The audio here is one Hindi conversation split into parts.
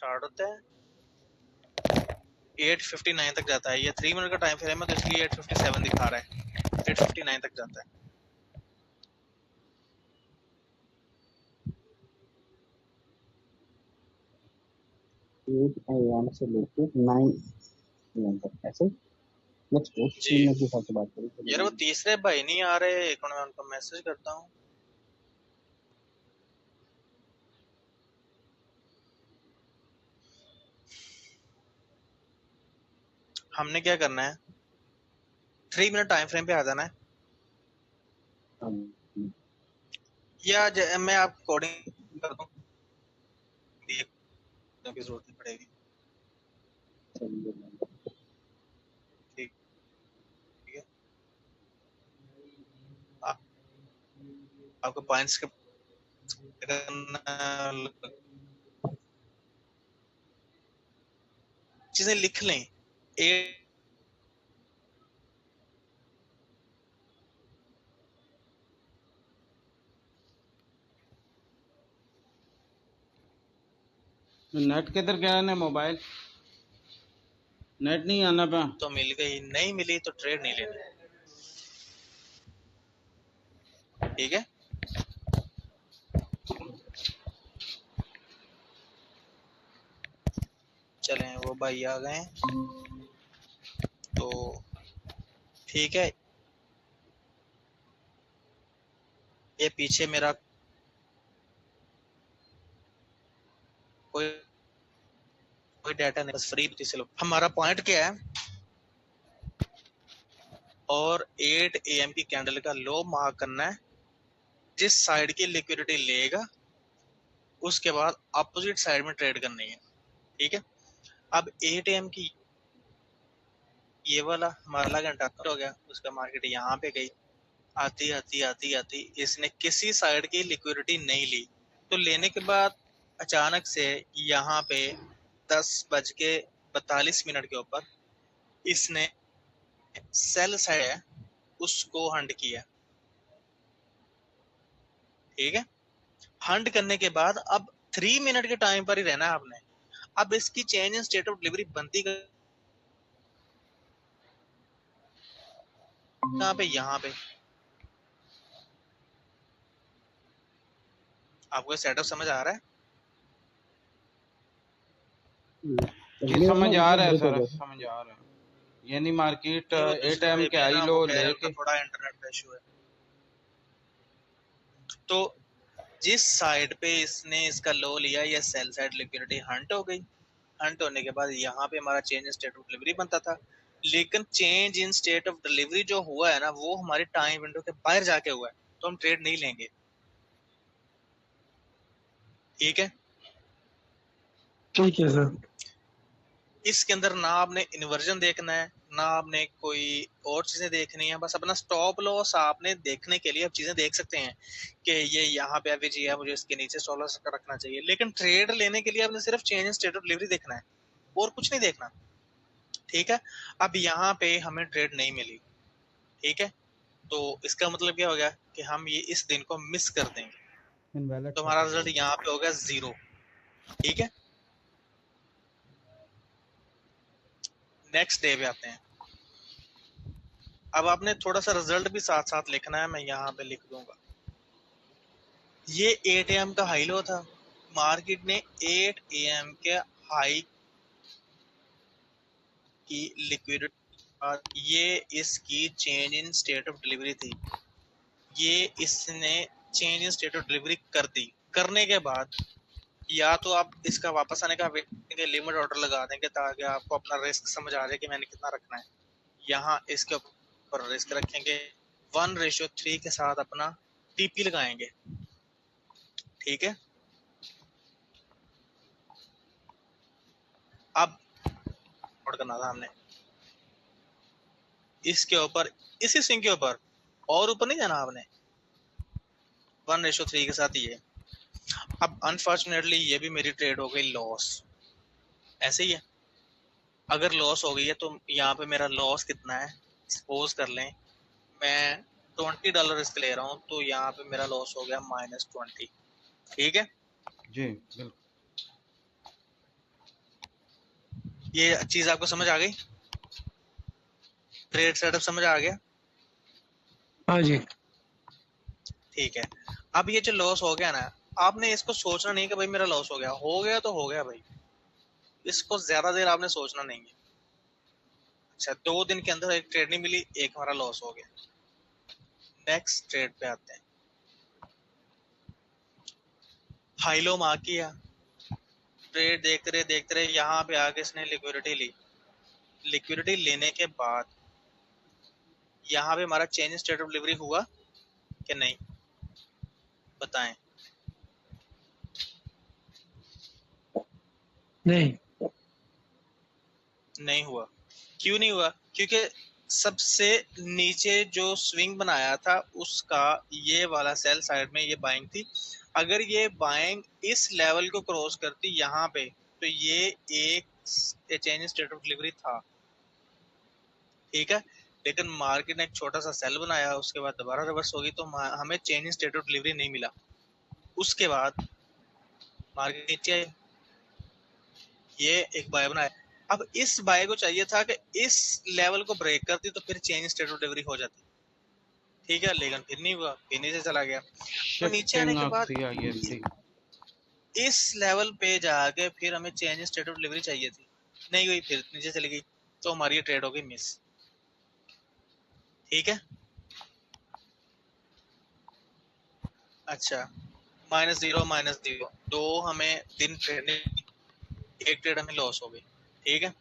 स्टार्ट होता है 8:59 तक जाता है। ये 3 मिनट का टाइम फ्रेम है तो इसलिए 8:57 दिखा रहा है, 8:59 तक जाता है। 8 AM से लेके 9 AM तक ऐसे। नेक्स्ट जी 3 मिनट के हिसाब से बात करें। यार वो तीसरे भाई नहीं आ रहे, एक मैं उनको मैसेज करता हूँ। हमने क्या करना है, 3 मिनट टाइम फ्रेम पे आ जाना है, या मैं आप कोडिंग कर दूं, की जरूरत नहीं पड़ेगी। ठीक है, आपको पॉइंट्स के चीजें लिख लें। नेट किधर गया है? मोबाइल नेट नहीं आना पे तो मिल गई, नहीं मिली तो ट्रेड नहीं लेनी। ठीक है, चलें वो भाई आ गए तो ठीक है। ये पीछे मेरा कोई कोई डाटा नहीं, बस फ्री चलो। हमारा पॉइंट क्या है, और 8 AM की कैंडल का लो मार्क करना है। जिस साइड की लिक्विडिटी लेगा उसके बाद अपोजिट साइड में ट्रेड करनी है। ठीक है, अब 8 AM की ये वाला हमारा घंटा हो गया, उसका मार्केट यहाँ पे गई, आती आती आती आती इसने किसी साइड की लिक्विडिटी नहीं ली, तो लेने के बाद अचानक से यहाँ पे 10:42 के ऊपर इसने सेल साइड है उसको हंड किया। ठीक है, हंड करने के बाद अब 3 मिनट के टाइम पर ही रहना है आपने। अब इसकी change in state of delivery बनती कहाँ पे, यहाँ पे। आपको सेटअप समझ आ रहा है? ये समझ आ रहा है सर, समझ आ रहा है। यानी मार्केट 8 AM के हाई लो लेके थोड़ा इंटरनेट का इशू है। तो जिस साइड पे इसने इसका लो लिया, ये सेल साइड लिक्विडिटी हंट हो गई। हंट होने के बाद यहाँ पे हमारा change in state of delivery बनता था, लेकिन change in state of delivery जो हुआ है ना, वो हमारी टाइम विंडो के बाहर जाके हुआ है, तो हम ट्रेड नहीं लेंगे। ठीक है, ठीक है सर। इसके अंदर ना आपने इन्वर्जन देखना है, ना आपने कोई और चीजें देखनी है, बस अपना स्टॉप लॉस आपने देखने के लिए अब चीजें देख सकते हैं कि ये यहाँ पे अभी जी है, मुझे इसके नीचे स्टॉप लॉस रखना चाहिए। लेकिन ट्रेड लेने के लिए आपने सिर्फ change in state of delivery देखना है और कुछ नहीं देखना। ठीक है, अब यहाँ पे हमें ट्रेड नहीं मिली। ठीक है, तो इसका मतलब क्या हो गया कि हम ये इस दिन को मिस कर देंगे, तो हमारा रिजल्ट यहाँ पे हो गया 0। ठीक है, नेक्स्ट डे पे आते हैं। अब आपने थोड़ा सा रिजल्ट भी साथ साथ लिखना है, मैं यहाँ पे लिख दूंगा। ये 8 AM का हाई लो था, मार्केट ने 8 AM के हाई की लिक्विडिटी, ये इसकी change in state of delivery थी, ये इसने change in state of delivery कर दी। करने के बाद या तो आप इसका वापस आने का लिमिट ऑर्डर लगा देंगे ताकि आपको अपना रिस्क समझ आ जाए कि मैंने कितना रखना है। यहाँ इसके ऊपर रिस्क रखेंगे, 1:3 के साथ अपना टीपी लगाएंगे। ठीक है, अब नोट करना था हमने इसके ऊपर, इसी स्विंग के ऊपर, और ऊपर नहीं जाना आपने, 1:3 के साथ ये। अब अनफॉर्चुनेटली ये भी मेरी ट्रेड हो गई लॉस, ऐसे ही है। अगर लॉस हो गई है तो यहाँ पे मेरा लॉस कितना है, सपोज कर लें मैं $20 रिस्क ले रहा हूँ, तो यहाँ पे मेरा लॉस हो गया -20। ठीक है जी बिल्कुल। ये चीज आपको समझ आ गई? ट्रेड सेटअप समझ आ गया? हाँ जी। ठीक है। अब ये जो लॉस हो गया ना, आपने इसको सोचना नहीं कि भाई मेरा लॉस हो गया तो हो गया भाई, इसको ज्यादा देर आपने सोचना नहीं है। अच्छा, 2 दिन के अंदर एक ट्रेड नहीं मिली, एक हमारा लॉस हो गया। नेक्स्ट ट्रेड पे आते हैं। हाई लो मार्क किया, ट्रेड देखते रहे, यहाँ पे आके इसने लिक्विडिटी ली। लिक्विडिटी लेने के बाद यहाँ पे हमारा चेंज स्टेट ऑफ डिलीवरी हुआ कि नहीं, बताएं। नहीं। नहीं हुआ। क्यों नहीं हुआ? क्योंकि सबसे नीचे जो स्विंग बनाया था उसका ये वाला सेल साइड में ये बाइंग थी। अगर ये बाइंग इस लेवल को क्रॉस करती यहाँ पे, तो ये एक चेंज स्टेट ऑफ डिलीवरी था, ठीक है। लेकिन मार्केट ने एक छोटा सा सेल बनाया, उसके बाद दोबारा रिवर्स होगी, तो हमें चेंज स्टेट ऑफ डिलीवरी नहीं मिला। उसके बाद मार्केट नीचे आई, ये एक बाय बनाया। अब इस बाय को चाहिए था कि इस लेवल को ब्रेक करती तो फिर चेंज स्टेट ऑफ डिलीवरी हो जाती, ठीक है। लेकिन फिर नहीं हुआ, फिर नीचे चला गया। तो नीचे आने शिफ्टिंग के ऑफ बाद CISC। इस लेवल पे जाके फिर हमें चेंज स्टेट ऑफ डिलीवरी चाहिए थी, नहीं हुई, फिर नीचे चली गई, तो हमारी ये ट्रेड हो गई मिस, ठीक है। अच्छा, -0 दो हमें दिन ट्रेड, एक ट्रेड हमें लॉस हो गई, ठीक है।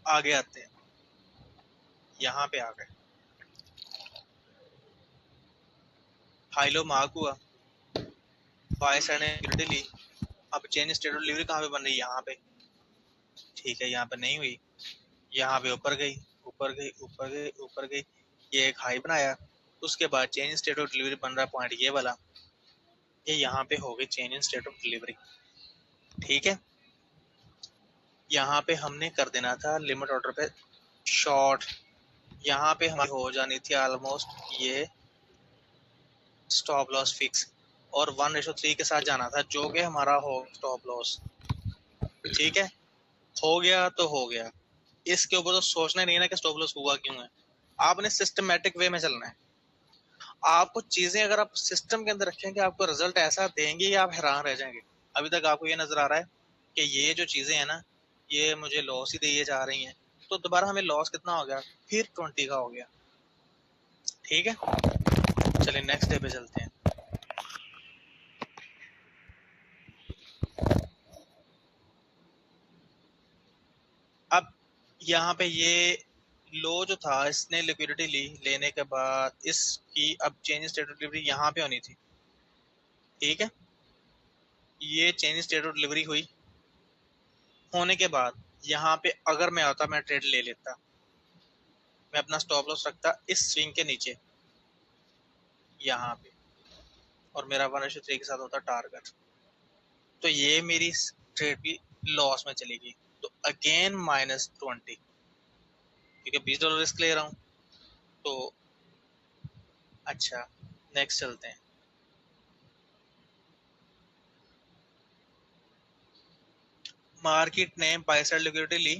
आगे आते हैं, यहाँ पे आ गए, हाई लो मार्क हुआ, बाय साइड ने लिक्विडिटी ली। अब चेंज स्टेट ऑफ डिलीवरी कहाँ पे बन रही है? यहाँ पे, ठीक है। यहाँ पे नहीं हुई, यहाँ पे ऊपर गई, ऊपर गई, ऊपर गई, ऊपर गई, ये एक हाई बनाया। उसके बाद चेंज स्टेट ऑफ डिलीवरी बन रहा पॉइंट ये वाला, ये यहाँ पे हो गई change in state of delivery, ठीक है। यहाँ पे हमने कर देना था लिमिट ऑर्डर पे शॉर्ट, यहाँ पे हमारी हो जानी थी ऑलमोस्ट ये स्टॉप लॉस फिक्स, और 1:3 के साथ जाना था, जो कि हमारा हो स्टॉप लॉस, ठीक है। हो गया तो हो गया, इसके ऊपर तो सोचना नहीं है ना कि स्टॉप लॉस हुआ क्यों है। आपने सिस्टमेटिक वे में चलना है। आपको चीजें अगर आप सिस्टम के अंदर रखेंगे, आपको रिजल्ट ऐसा देंगे या आप हैरान रह जाएंगे। अभी तक आपको ये नजर आ रहा है कि ये जो चीजें हैं ना, ये मुझे लॉस ही दिए जा रही हैं, तो दोबारा हमें लॉस कितना हो गया? फिर 20 का हो गया, ठीक है। चलिए नेक्स्ट डे पे चलते हैं। अब यहाँ पे ये लो जो था, इसने लिक्विडिटी ली, लेने के बाद इसकी अब चेंज स्टेट ऑफ डिलीवरी यहाँ पे होनी थी, ठीक है। ये चेंज स्टेट ऑफ डिलीवरी हुई, होने के बाद यहाँ पे अगर मैं आता, मैं ट्रेड ले लेता, मैं अपना स्टॉप लॉस रखता इस स्विंग के नीचे यहाँ पे, और मेरा 1:3 के साथ होता टारगेट, तो ये मेरी ट्रेड भी लॉस में चली गई, तो अगेन -20, क्योंकि $20 रिस्क ले रहा हूँ। तो अच्छा, नेक्स्ट चलते हैं। मार्केट ने बाय साइड लिक्विडिटी ली,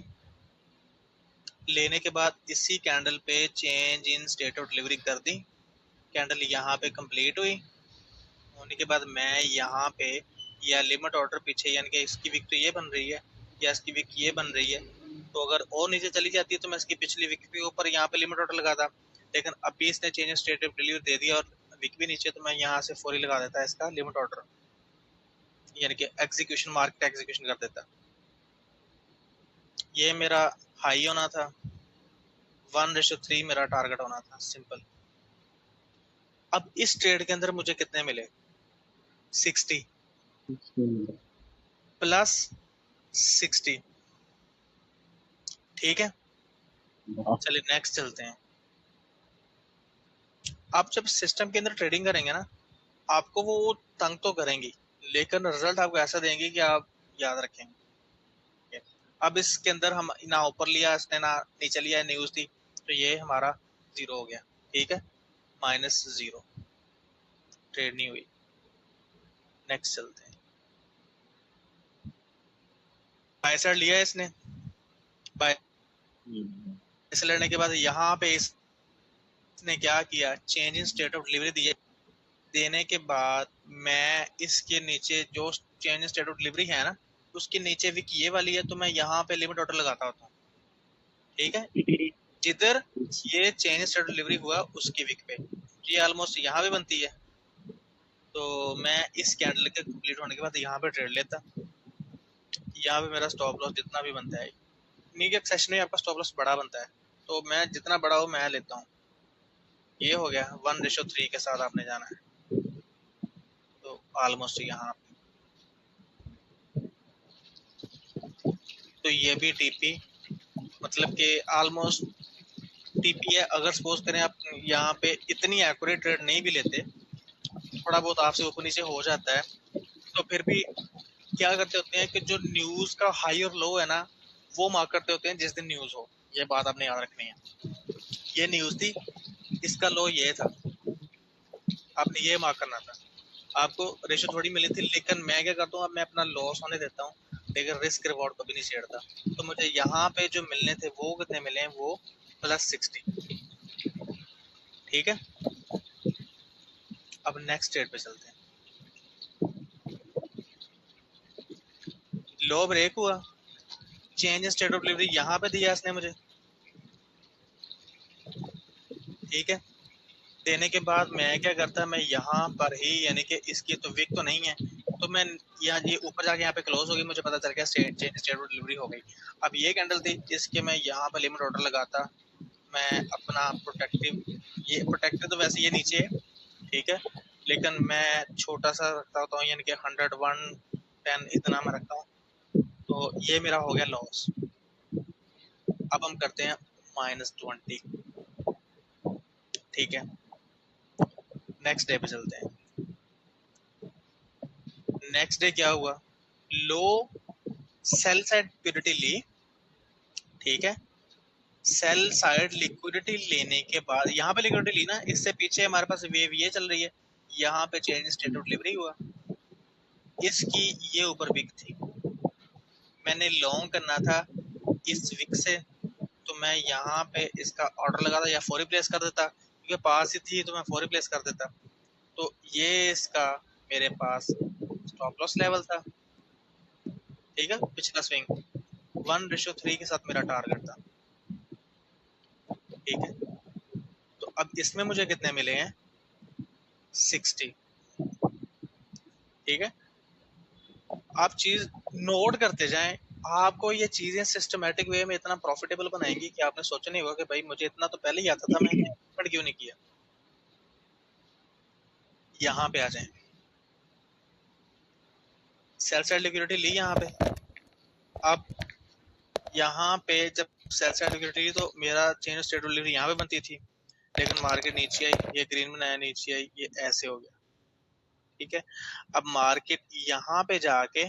लेने के बाद इसी कैंडल पे change in state of delivery कर दी। कैंडल यहाँ पे कंप्लीट हुई, होने के बाद मैं यहाँ पे या लिमिट ऑर्डर पीछे, यानी कि इसकी विक तो ये बन रही है या इसकी विक ये बन रही है, तो अगर और नीचे चली जाती है तो मैं इसकी पिछली विक के ऊपर यहाँ पे लिमिट ऑर्डर लगाता। लेकिन अभी इसने चेंज स्टेट ऑफ डिलीवरी दे दिया और विक भी नीचे, तो मैं यहाँ से फौरी लगा देता इसका लिमिट ऑर्डर, यानी कि एग्जीक्यूशन, मार्केट एग्जीक्यूशन कर देता। ये मेरा हाई होना था, 1:3 मेरा टारगेट होना था, सिंपल। अब इस ट्रेड के अंदर मुझे कितने मिले? 60 प्लस 60, ठीक है। चलिए नेक्स्ट चलते हैं। आप जब सिस्टम के अंदर ट्रेडिंग करेंगे ना, आपको वो तंग तो करेंगी, लेकिन रिजल्ट आपको ऐसा देंगे कि आप याद रखेंगे। अब इसके अंदर हम ना ऊपर लिया इसने ना नीचे लिया, न्यूज थी, तो ये हमारा 0 हो गया, ठीक है। -0, ट्रेड नहीं हुई। नेक्स्ट चलते हैं। बाय साइड लिया है इसने, बाय इसे लेने के बाद यहाँ पे इसने क्या किया, change in state of delivery दिया। देने के बाद मैं इसके नीचे जो change in state of delivery है ना, उसके नीचे विक ये वाली है, तो मैं यहाँ पे लिमिट ऑर्डर लगाता होता हूँ। ठीक है, जिधर ये चेंज स्टेट डिलीवरी हुआ उसकी विक पे, ये ऑलमोस्ट यहाँ पे बनती है। तो मैं इस कैंडल के कंप्लीट होने के बाद यहाँ पे ट्रेड लेता, यहाँ पे मेरा स्टॉप लॉस जितना भी बनता है, नीचे सेशन में आपका स्टॉप लॉस बड़ा बनता है, तो मैं जितना बड़ा हो मैं लेता हूँ। ये हो गया 1:3 के साथ आपने जाना है, तो ऑलमोस्ट यहाँ, तो ये भी टीपी, मतलब कि ऑलमोस्ट टीपी है। अगर सपोज करें आप यहाँ पे इतनी एक्यूरेट ट्रेड नहीं भी लेते, थोड़ा बहुत आपसे ऊपर नीचे हो जाता है, तो फिर भी क्या करते होते हैं कि जो न्यूज का हाई और लो है ना, वो मार्क करते होते हैं जिस दिन न्यूज हो। ये बात आपने याद रखनी है, ये न्यूज थी, इसका लो ये था, आपने ये मार्क करना था। आपको रेशो थोड़ी मिली थी, लेकिन मैं क्या करता हूँ, अब मैं अपना लॉस होने देता हूँ, लेकिन रिस्क रिवॉर्ड कभी नहीं छेड़ता। तो मुझे यहाँ पे जो मिलने थे वो कितने मिले हैं, वो +60। ठीक है, अब नेक्स्ट ट्रेड पे चलते हैं। लो ब्रेक हुआ, चेंज स्टेट ऑफ डिलीवरी यहाँ पे दिया इसने मुझे। ठीक है, देने के बाद मैं क्या करता, मैं यहाँ पर ही, यानी कि इसकी तो विक तो नहीं है, तो मैं यहाँ ये ऊपर जाके यहाँ पे क्लोज हो गई, मुझे पता चल गया चेंज स्टेट ऑफ डिलीवरी हो गई। अब ये कैंडल थी, इसके मैं यहाँ पे लिमिट ऑर्डर लगाता, मैं अपना प्रोटेक्टिव, ये प्रोटेक्टिव तो वैसे ये नीचे है, ठीक है, लेकिन मैं छोटा सा रखता होता हूँ, यानी कि 100, 110 इतना मैं रखता हूँ। तो ये मेरा हो गया लॉस। अब हम करते हैं -20। ठीक है, नेक्स्ट डे पे चलते हैं। नेक्स्ट डे क्या हुआ, लो सेल साइड लिक्विडिटी ली। ठीक है, सेल साइड लिक्विडिटी लेने के बाद यहाँ पे लिक्विडिटी ली ना, इससे पीछे हमारे पास वेव ये चल रही है, यहाँ पे चेंज स्टेट ऑफ डिलीवरी हुआ, इसकी ये ऊपर विक थी, मैंने लॉन्ग करना था इस विक से, तो मैं यहाँ पे इसका ऑर्डर लगाता या फौरी प्लेस कर देता, क्योंकि पास ही थी तो मैं फौरी प्लेस कर देता। तो ये इसका मेरे पास स्टॉप लॉस लेवल था। ठीक है, पिछला स्विंग 1:3 के साथ मेरा टारगेट था। ठीक है, तो अब इसमें मुझे कितने मिले हैं, 60। ठीक है, आप चीज नोट करते जाएं, आपको ये चीजें सिस्टमेटिक वे में इतना प्रॉफिटेबल बनाएंगी कि आपने सोचा नहीं होगा कि भाई मुझे इतना तो पहले ही आता था, मैं क्यों नहीं किया। यहाँ पे आ जाएं, सेल साइड लिक्विडिटी ली यहाँ पे। अब यहाँ पे जब सेल साइड लिक्विडिटी ली तो मेरा चेंज ऑफ स्टेट डिलीवरी यहाँ पे बनती थी, लेकिन मार्केट नीचे आई, ये ग्रीन बनाया, नीचे आई, ये ऐसे हो गया। ठीक है, अब मार्केट यहाँ पे जाके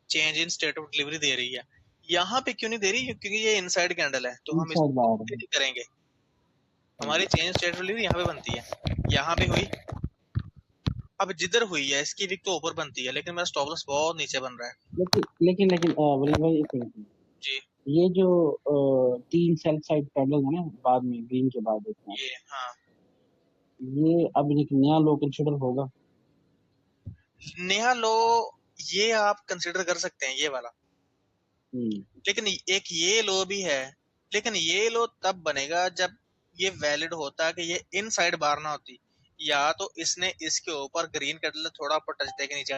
change in state of delivery दे रही है, यहाँ पे क्यों नहीं दे रही, क्योंकि ये इनसाइड कैंडल है, तो हम इनसाइड बाहर इसको करेंगे। हमारी चेंज स्टेट ऑफ डिलीवरी यहाँ पे बनती है, यहाँ पे हुई। अब जिधर हुई है इसकी विक तो ऊपर बनती है, लेकिन मेरा स्टॉप लॉस बहुत नीचे बन रहा है। लेकिन वलीद भाई एक मिनट, जी, ये जो 3 सेल साइड कैंडल है ना बाद में ग्रीन के बाद देखना, ये हाँ, ये अब एक नया लो कंसिडर होगा। नया लो ये आप कंसिडर कर सकते हैं, ये वाला। लेकिन एक ये लो भी है, लेकिन ये लो तब बनेगा जब ये वैलिड होता कि ये इनसाइड बार ना होती, या तो इसने इसके ऊपर ग्रीन कैंडल थोड़ा ऊपर टच देके नीचे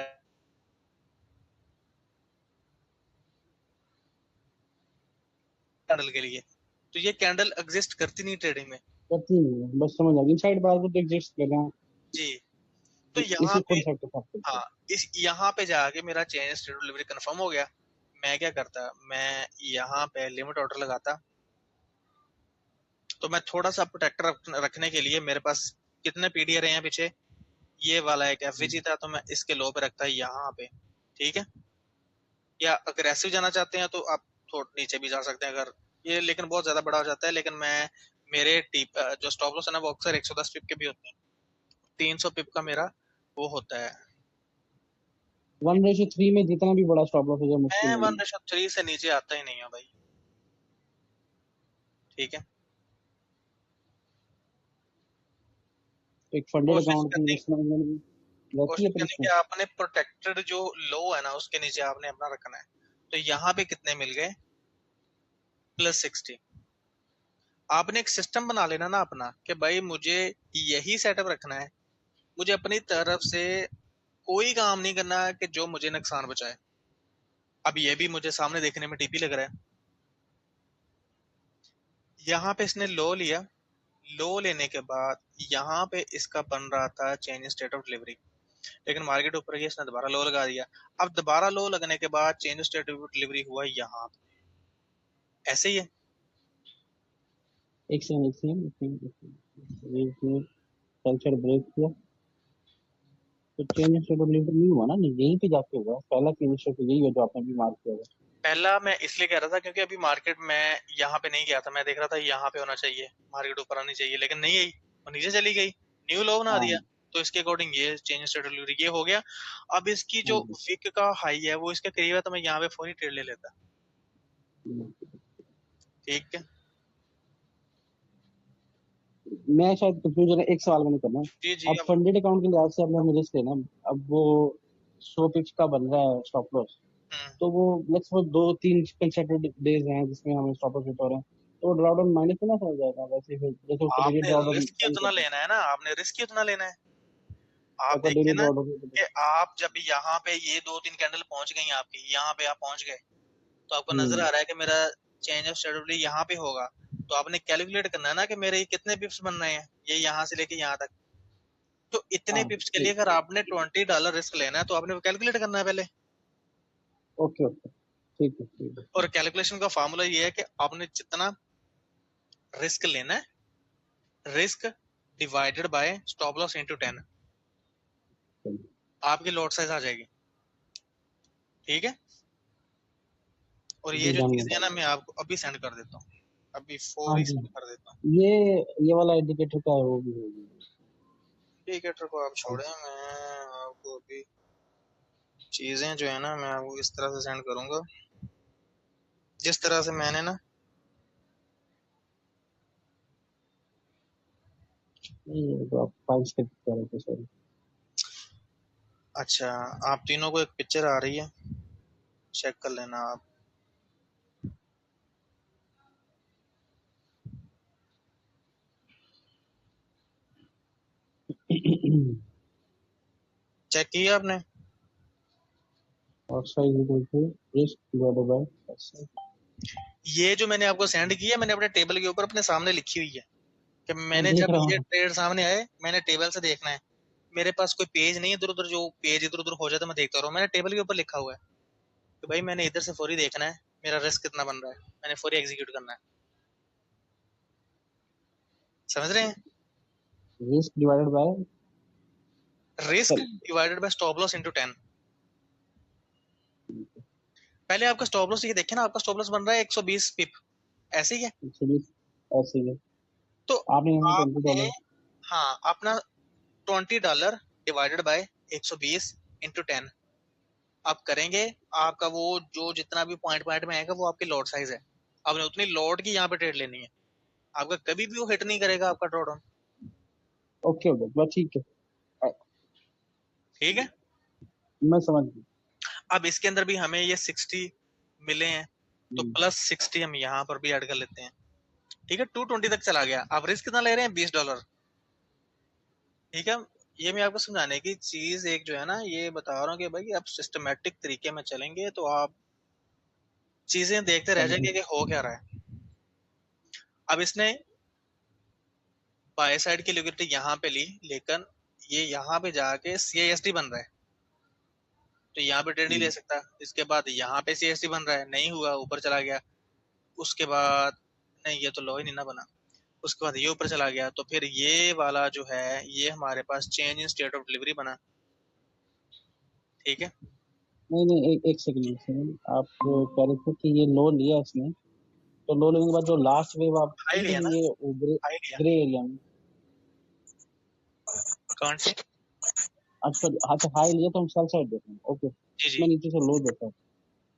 कैंडल के लिए, तो ये कैंडल एग्जिस्ट करती नहीं ट्रेडिंग में। करती नहीं है, बस समझ आ गई, इनसाइड बार को तो एग्जिस्ट कर रहा है जी, तो यहाँ इसी पे कॉन्सेप्ट के साथ। हाँ, इस यहाँ पे जाके मेरा चेंज स्टेट डिलीवरी कंफर्म हो गया। मैं क्या करता, मैं यहाँ पे लिमिट ऑर्डर लगाता, तो मैं थोड़ा सा प्रोटेक्टर रखने के लिए, मेरे पास कितने पीडीआर रहे हैं पीछे, ये वाला एक एफवीजी था, तो मैं इसके लो पे रखता यहाँ पे। ठीक है, या अग्रेसिव जाना चाहते हैं तो आप थोड़ा नीचे भी जा सकते हैं अगर ये, लेकिन बहुत ज्यादा बड़ा हो जाता है। लेकिन मैं मेरे टीप जो स्टॉप लॉस है ना, वो अक्सर 110 पिप के भी होते हैं, 300 पिप का मेरा वो होता है 1:3 में जितना भी बड़ा स्टॉप लॉस हो जाए मुश्किल मैं नहीं है। 1:3 से नीचे आता ही नहीं हूँ भाई, ठीक है। एक फंडेड कोशिश अकाउंट की करनी रहती है, कोशिश पर करनी कि इसमें आपने प्रोटेक्टेड जो लो है ना उसके नीचे आपने अपना रखना है। तो यहाँ पे कितने मिल गए, +60। आपने एक सिस्टम बना लेना ना अपना कि भाई मुझे यही सेटअप रखना है, मुझे अपनी तरफ से कोई काम नहीं करना कि जो मुझे नुकसान बचाए। अब ये भी मुझे सामने देखने में टीपी लग रहा है। यहाँ पे इसने लो लिया, लो लेने के बाद यहाँ पे इसका बन रहा था change in state of delivery, लेकिन मार्केट ऊपर गई, इसने दोबारा लो लगा दिया। अब दोबारा लो लगने के बाद चेंज स्टेट ऑफ डिलीवरी हुआ यहाँ पे, ऐसे ही है। एक सेकंड कल्चर ब्रेक किया तो चेंज स्टेट ऑफ डिलीवरी नहीं हुआ ना, नहीं यहीं पे जाके हुआ पहला चेंज स्टेट यही है जो आपने भी मार्क किया है। पहला मैं इसलिए कह रहा था क्योंकि अभी मार्केट में यहाँ पे नहीं गया था, मैं देख रहा था यहाँ पे होना चाहिए, मार्केट ऊपर आनी चाहिए, लेकिन नहीं आई, वो नीचे चली गई, न्यू लो बना हाँ दिया। तो इसके अकॉर्डिंग ये चेंज स्टेट ऑफ डिलीवरी ये हो गया। अब इसकी जो हाँ विक का हाई है वो इसके करीब है, तो मैं यहाँ पे फौरी ट्रेड ले लेता, ठीक है। मैं शायद कंफ्यूजन है, एक सवाल मैंने करना है। जी जी। अब अब फंडेड अकाउंट के लिहाज से अब हमें रिस्क लेना है। अब वो 100 पिप्स का बन रहा है स्टॉप लॉस, तो वो लेट्स वो 2-3 कंसेक्यूटिव डेज हैं जिसमें हमें स्टॉप लॉस हिट हो रहे हैं, तो वो ड्रॉडाउन माइनस में ना हो जाएगा वैसे, फिर जैसे ऊपर देखिए आपने ड्रॉडाउन रिस्क ही कम उतना करते हैं, लेना है ना, आपने रिस्क ही उतना लेना है। आप आपका देखिए डेली ना ड्रॉडाउन। कि आप जब यहाँ पे ये 2-3 कैंडल पहुंच गई आपकी, यहाँ पे आप पहुंच गए, तो आपको नजर आ रहा है कि मेरा चेंज ऑफ शेड्यूल यहाँ पे होगा, तो आपने कैलकुलेट करना है ना कि मेरे कितने पिप्स बन रहे हैं, ये यहाँ से लेके यहाँ तक। तो इतने हाँ पिप्स के लिए ठीक, अगर आपने $20 रिस्क लेना है तो आपने वो कैलकुलेट करना है पहले। ओके ओके, ठीक है ठीक है। और कैलकुलेशन का फार्मूला ये है कि आपने जितना रिस्क लेना है, risk divided bye stop loss into 10, चलिए। आपकी लॉट साइज आ जाएगी, ठीक है। और ये जी जो जान चीजें है गया। ना मैं आपको अभी सेंड कर देता हूँ, अभी हाँ फौरी जी, सेंड कर देता हूँ। ये ये वाला इंडिकेटर का है वो भी होगी। इंडिकेटर को आप छोड़ें, मैं आपको अभी चीजें जो है ना मैं आपको इस तरह से सेंड करूंगा, जिस तरह से मैंने ना, ये तो आप 5 स्टेप कर रहे थे सॉरी। अच्छा आप तीनों को एक पिक्चर आ रही है, चेक कर लेना आप। चेक किया आपने? और size equal to risk divided by S. ये जो मैंने आपको सेंड किया मैंने अपने टेबल के ऊपर अपने सामने लिखी हुई है कि मैं मैंने देख जब रहा ये हूँ। ट्रेड सामने आए मैंने टेबल से देखना है। मेरे पास कोई पेज नहीं है इधर उधर, जो पेज इधर उधर हो जाए तो मैं देखता रहूं, मैंने टेबल के ऊपर लिखा हुआ है कि भाई मैंने इधर से फौरी देखना है मेरा रिस्क कितना बन रहा है, मैंने फौरी एग्जीक्यूट करना है। समझ रहे हैं? Risk divided bye risk sorry, divided by stop loss into 10। पहले आपका स्टॉप लॉस ये देखिए ना, आपका स्टॉप लॉस बन रहा है 120 पिप, ऐसे ही है। चलिए ऐसे ही है। तो आपने यहाँ आपने, $20। हाँ अपना $20 डिवाइडेड बाय 120 इंटू 10 आप करेंगे, आपका वो जो जितना भी पॉइंट पॉइंट में आएगा वो आपकी लॉट साइज है। आपने उतनी लॉट की यहाँ पे ट्रेड लेनी है, आपका कभी भी वो हिट नहीं करेगा आपका ड्रॉडाउन, ओके ओके बस ठीक है। ठीक है। मैं समझ गया। अब इसके अंदर भी हमें ये 60 मिले हैं, तो +60 हम यहाँ पर भी ऐड कर लेते हैं, ठीक है। 220 तक चला गया, आप रिस्क कितना ले रहे हैं, $20, ठीक है। ये मैं आपको समझाने की चीज एक जो है ना ये बता रहा हूँ कि भाई आप सिस्टमेटिक तरीके में चलेंगे तो आप चीजें देखते रह समझ जाएंगे कि हो क्या रहा है। अब इसने बाय साइड की लिक्विडिटी यहाँ पे ली, लेकिन ये यहाँ पे जाके CISD बन रहा है, तो यहाँ पे ट्रेड नहीं ले सकता। इसके बाद यहाँ पे CISD बन रहा है, नहीं हुआ, ऊपर चला गया। उसके बाद नहीं, ये तो लो ही नहीं ना बना। उसके बाद ये ऊपर चला गया, तो फिर ये वाला जो है ये हमारे पास change in state of delivery बना, ठीक है। नहीं नहीं, एक सेकंड आप कह रहे थे कि ये लो लिया इसने, तो लो लेने के बाद जो लास्ट वेव आप हाई लिया ना, ये हाई लिया। ग्रे एरिया में कौन सी? अच्छा हाथ हाई लिया तो हम सेल साइड देते हैं। ओके, जी जी। मैं नीचे से लो देता हूँ।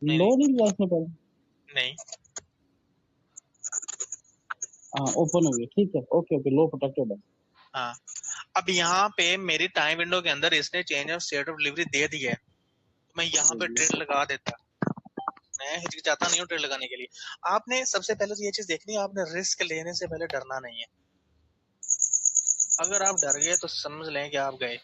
नहीं लो नहीं नहीं लिया इसने पहले। नहीं। हाँ ओपन हो गया, ठीक है। ओके ओके, लो प्रोटेक्टेड है। हाँ, अब यहाँ पे मेरी टाइम विंडो के अंदर इसने change of state of delivery दे दी है, तो मैं यहाँ पे ट्रेड लगा देता। मैं हिचकिचाता नहीं हूँ ट्रेड लगाने के लिए। आपने सबसे पहले तो ये चीज देखनी है, आपने रिस्क लेने से पहले डरना नहीं है। अगर आप डर गए तो समझ लें कि आप गए।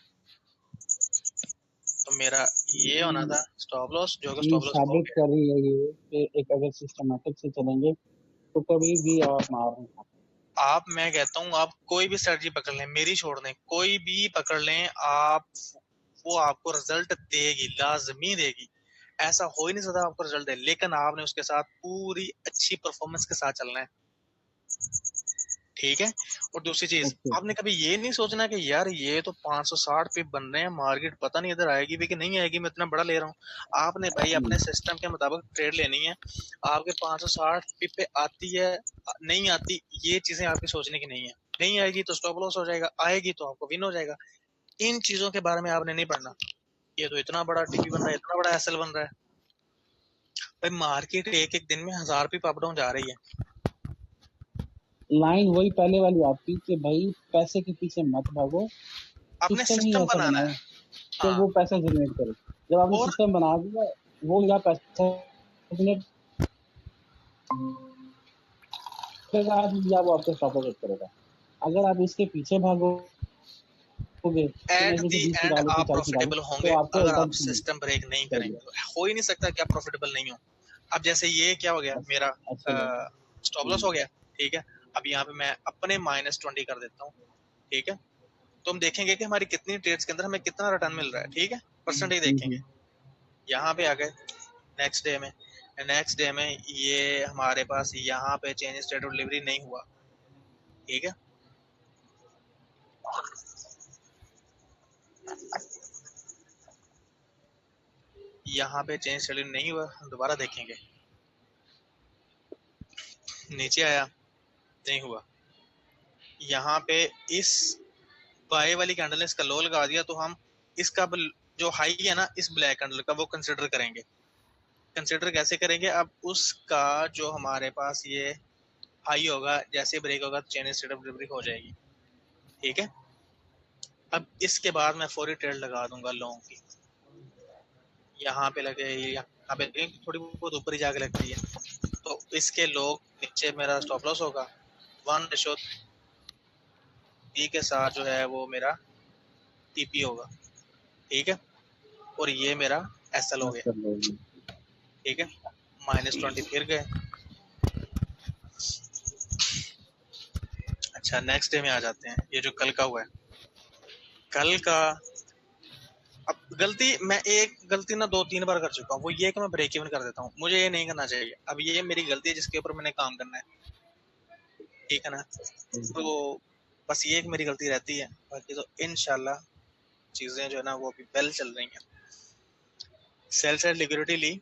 तो मेरा ये होना था स्टॉप लॉस, जो कि ये स्टॉप लॉस हो साबित गया। कर रही है ये कि एक अगर सिस्टमेटिक से चलेंगे तो कभी भी आप मार नहीं सकते। आप, मैं कहता हूँ आप कोई भी स्ट्रेटजी पकड़ लें, मेरी छोड़ दें, कोई भी पकड़ लें आप, वो आपको रिजल्ट देगी, लाजमी देगी। ऐसा हो ही नहीं सकता आपको रिजल्ट दे, लेकिन आपने उसके साथ पूरी अच्छी परफॉर्मेंस के साथ चलना है। ठीक है। और दूसरी चीज, ओके आपने कभी ये नहीं सोचना कि यार ये तो 560 पे बन रहे हैं, मार्केट पता नहीं इधर आएगी भी कि नहीं आएगी, मैं इतना बड़ा ले रहा हूँ। आपने भाई अपने सिस्टम के मुताबिक ट्रेड लेनी है। आपके 560 पे आती है, नहीं आती, ये चीजें आपकी सोचने की नहीं है। नहीं आएगी तो स्टॉप लॉस हो जाएगा, आएगी तो आपको विन हो जाएगा। इन चीजों के बारे में आपने नहीं पढ़ना। ये तो इतना बड़ा टीपी बन रहा है, इतना बड़ा एसएल बन रहा है। भाई मार्केट एक एक दिन में 1000 पे अप डाउन जा रही है। लाइन वही पहले वाली आपकी कि भाई पैसे के पीछे मत भागो, आपने सिस्टम ही सिस्टम ऐसा बनाना बनाओ है। कि हाँ। वो पैसा जनरेट करे। जब आपने और सिस्टम बना दिया, वो या पैसा जनरेट करेगा या वो आपको स्टॉप लॉस करेगा। अगर आप इसके पीछे भागोगे कि एट नहीं मुझे दी 20 एंड निकालो कि आप 40 निकालो, प्रॉफिटेबल तो होंगे आपको अगर एकदम आप सिस्टम ब्रेक नहीं करेगा। करेंगे। हो ही नहीं सकता कि आप प्रॉफिटेबल नहीं हो। अब जैसे ये क्या हो गया मेरा, अच्छा लगा। स्टॉप लॉस हो गया। ठीक है। अब यहाँ पे मैं अपने -20 कर देता हूँ। ठीक है। तो हम देखेंगे कि हमारी कितनी ट्रेड्स के अंदर हमें कितना रिटर्न मिल रहा है। ठीक है, परसेंटेज देखेंगे। यहाँ पे आ गए नेक्स्ट डे में। नेक्स्ट डे में ये हमारे पास यहाँ पे चेंज स्टेट ऑफ डिलीवरी नहीं हुआ। ठीक है। यहाँ पे चेंज स्टेट नहीं हुआ, हम दोबारा देखेंगे। नीचे आया, नहीं हुआ। यहाँ पे इस बाय वाली कैंडल ने इसका लो लगा दिया, तो हम इसका जो हाई है ना इस ब्लैक कैंडल का, वो कंसिडर करेंगे। कंसिडर कैसे करेंगे? अब उसका जो हमारे पास ये हाई होगा, जैसे ब्रेक होगा तो चेन स्टेट ऑफ डिलीवरी हो जाएगी। ठीक है। अब इसके बाद मैं फौरी ट्रेड लगा दूंगा लॉन्ग की। यहाँ पे लगे, यहाँ पे थोड़ी बहुत ऊपर ही जाके लगती है, तो इसके लोग नीचे मेरा स्टॉप लॉस होगा 1:3 के साथ, जो है वो मेरा टीपी होगा। ठीक है। और ये मेरा एसएल हो गया। ठीक है। -20 फिर गए। अच्छा, नेक्स्ट डे में आ जाते हैं। ये जो कल का हुआ है, कल का, अब गलती मैं एक गलती ना 2-3 बार कर चुका हूँ, वो ये कि मैं ब्रेक इवन कर देता हूँ। मुझे ये नहीं करना चाहिए। अब ये मेरी गलती है जिसके ऊपर मैंने काम करना है। ठीक है ना। तो बस ये एक मेरी गलती रहती है, बाकी तो इंशाल्लाह चीजें जो है ना वो अभी वेल चल रही हैं। सेल साइड लिक्विडिटी ली,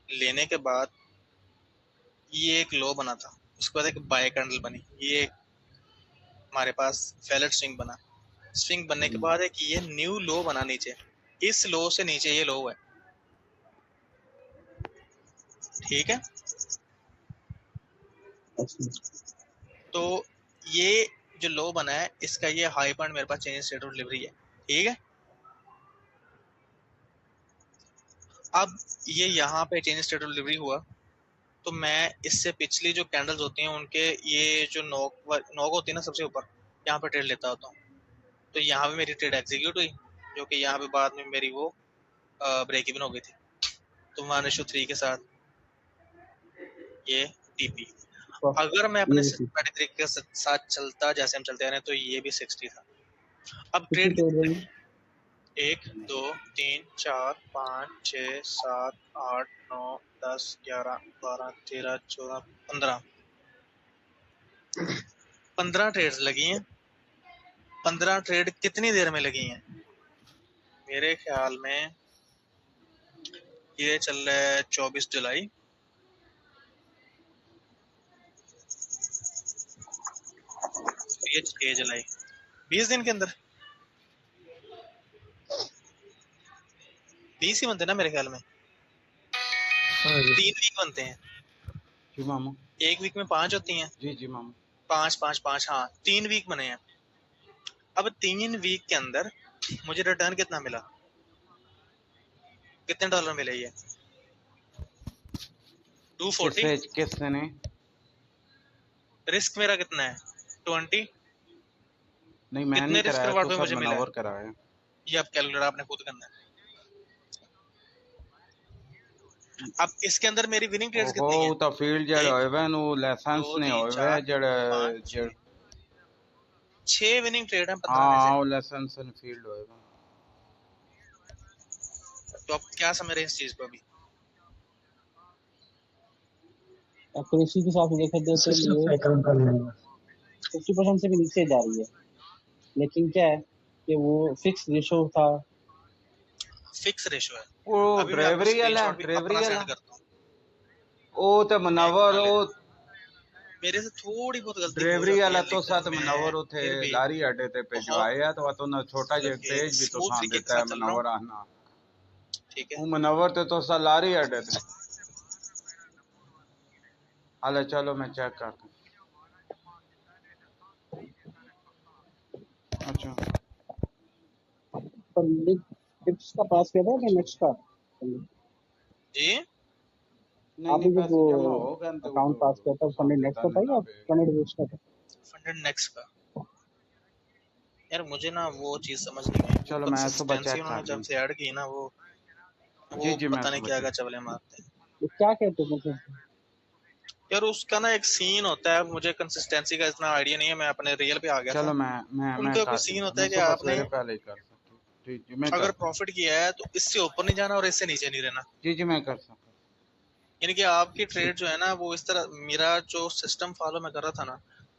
लेने के बाद ये एक लो बना था, उसके बाद एक बाय कैंडल बनी, ये हमारे पास फेलर स्विंग बना। स्विंग बनने के बाद एक ये न्यू लो बना नीचे, इस लो से नीचे ये लो है। ठीक है। तो ये जो लो बना है, इसका ये हाई पॉइंट मेरे पास चेंज स्टेट ऑफ डिलीवरी है। ठीक है। अब ये यहाँ पे चेंज स्टेट ऑफ डिलीवरी हुआ, तो मैं इससे पिछली जो कैंडल्स होती हैं उनके ये जो नोक होती है ना सबसे ऊपर, यहाँ पे ट्रेड लेता होता हूँ। तो यहाँ पे मेरी ट्रेड एग्जीक्यूट हुई, जो कि यहाँ पे बाद में मेरी वो ब्रेक इवन हो गई थी। तो 1:3 के साथ ये टीपी। अगर मैं अपने सिस्टमैटिक तरीके के साथ चलता जैसे हम चलते आ रहे हैं, तो ये भी 60 था। अब ट्रेड 1 2 3 4 5 6 7 8 9 10 11 12 13 14 15 ट्रेड्स लगी हैं। 15 ट्रेड कितनी देर में लगी हैं? मेरे ख्याल में ये चल रहा है 24 जुलाई, ये 6 जुलाई, 20 दिन के अंदर। 20 ही बनते ना मेरे ख्याल में, 3 वीक बनते हैं जी मामू। एक वीक में 5 होती हैं। जी जी मामू। 5 5 5 हाँ 3 वीक बने हैं। अब 3 वीक के अंदर मुझे रिटर्न कितना मिला, कितने डॉलर मिले ये? 240। किसने ने? रिस्क मेरा कितना है? 20। नहीं मैं कितने नहीं रिस्क कराया, रिवार्ड तो में सब मुझे मिला है? मनोवर कराया। ये आप कैलकुलेटर आपने खुद करना है। अब इसके अंदर मेरी विनिंग ट्रेड्स ओहो कितनी है? तो फील्ड जड़ एक, होए वे नु लाइसेंस 2, ने 3, होए वे 4, जड़ 5, जड़ 6 विनिंग ट्रेड हैं 15 में हाँ से। वो लाइसेंस ने फील्ड होए वे। तो आप क्या समझ रहे हैं इस चीज को? अभी एक्यूरेसी के हिसाब से देखा जाए तो ये 50% से भी नीचे जा रही है, लेकिन क्या है कि वो फिक्स रेशो था। फिक्स रेशो है। वो अभी मैं आपको ड्राइवरी वाला स्क्रीनशॉट भी अपना सेंड करता हूँ। ओ तो एक मनोवर मिनट ओ लेना, मेरे से थोड़ी बहुत गलती हो ड्राइवरी जाती वाला है तो लेकिन साथ मैं मनोवर उथे फिर भी लारी अड्डे ते बहुत भेजवाया तो ना छोटा मतलब जे कि पेज भी तो स्मूथ सान तरीके के देता है साथ चल रहा हूँ। मनोवर आना। ठीक है, वो मनोवर ते तो सा लारी अड्डे ते। हाले चलो मैं चेक करता हूँ। अच्छा पंडित टिप्स का पास किया था कि नेक्स्ट का? जी नहीं नहीं आपने जब पैसे वो जमा हो गए तो अकाउंट पास किया था, सान पंडित नेक्स्ट देता का था नहीं ना या बे। पंडित वेस्ट का था? फंडेड नेक्स्ट का। यार मुझे ना वो चीज समझ नहीं आई, वो चलो मैं सुबह कंसिस्टेंसी चेक उन्होंने कर जब दूँ। से ऐड की ना, जी वो जी मैं पता नहीं सुबह क्या चेक। क्या चवले मारते हैं। तो क्या कहते हैं मतलब? यार उसका ना एक सीन होता है, मुझे कंसिस्टेंसी का इतना आइडिया नहीं है, मैं अपने रियल पे आ गया था। चलो मैं उनका कोई कर सीन दूंगा, होता मैं है कि सुबह आपने सवेरे पहले ही कर सकता हूँ। जी जी मैं कर अगर दूँ। प्रॉफिट किया है तो इससे ऊपर नहीं जाना और इससे नीचे नहीं रहना। जी जी मैं कर सकता हूँ। यानी कि आपकी ट्रेड जो है ना वो इस तरह, मेरा जो सिस्टम फॉलो मैं कर रहा था ना,